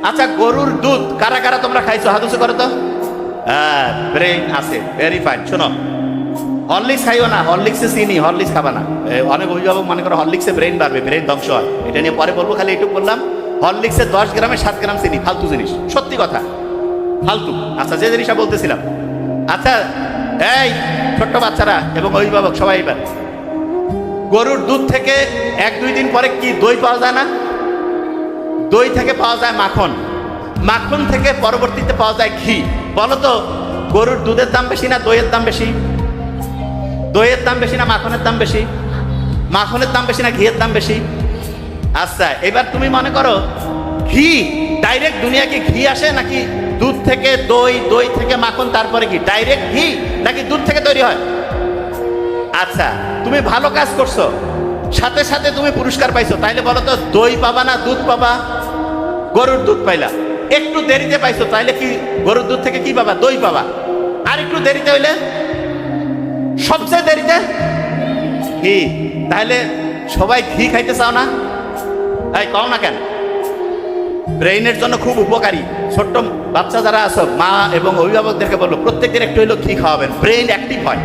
আচ্ছা, গরুর দুধ কারা কারা তোমরা খাইছো? হাত উঁচু করো তো। হ্যাঁ, ব্রেইন আছে, ভেরি ফাইন। শোনো, হরলিক্স খাইও না, হরলিক্সে চিনি, হরলিক্স খাবা না। অনেক অভিভাবক মনে করো হরলিক্সে ব্রেইন বাড়বে, ব্রেইন ধ্বংস হয়। এটা নিয়ে পরে বলবো, খালি এইটুকু বললাম, হরলিক্সে 10 গ্রামে 7 গ্রাম চিনি, ফালতু জিনিস, সত্যি কথা, ফালতু। আচ্ছা, যে জিনিসটা বলতেছিলাম, আচ্ছা এই ছোট্ট বাচ্চারা এবং অভিভাবক সবাই, এবার গরুর দুধ থেকে 1-2 দিন পরে কি দই পাওয়া যায় না? দই থেকে পাওয়া যায় মাখন, মাখন থেকে পরবর্তীতে পাওয়া যায় ঘি। বলো তো, গরুর দুধের দাম বেশি না দইয়ের দাম বেশি? দইয়ের দাম বেশি না মাখনের দাম বেশি? মাখনের দাম বেশি না ঘিয়ের দাম বেশি? আচ্ছা, এবার তুমি মনে করো ঘি ডাইরেক্ট দুনিয়াকে ঘি আসে নাকি দুধ থেকে দই, দই থেকে মাখন, তারপরে ঘি? ডাইরেক্ট ঘি নাকি দুধ থেকে তৈরি হয়? আচ্ছা, তুমি ভালো কাজ করছো, সাথে সাথে তুমি পুরস্কার পাইছো, তাইলে বলো তো দই পাবা না দুধ পাবা? গরুর দুধ পাইলা, একটু দেরিতে পাইছো, তাইলে কি গরুর দুধ থেকে কি পাবা? দই পাবা। আর একটু দেরিতে হইলে, সবচেয়ে দেরিতে ঘি। তাহলে সবাই ঘি খাইতে চাও না? তাই কও না কেন? ব্রেইনের জন্য খুব উপকারী। ছোট্ট বাচ্চা যারা আছো, মা এবং অভিভাবকদেরকে বলবো প্রত্যেকদিন একটু হইলেও ঘি খাওয়াবেন, ব্রেইন অ্যাক্টিভ হয়।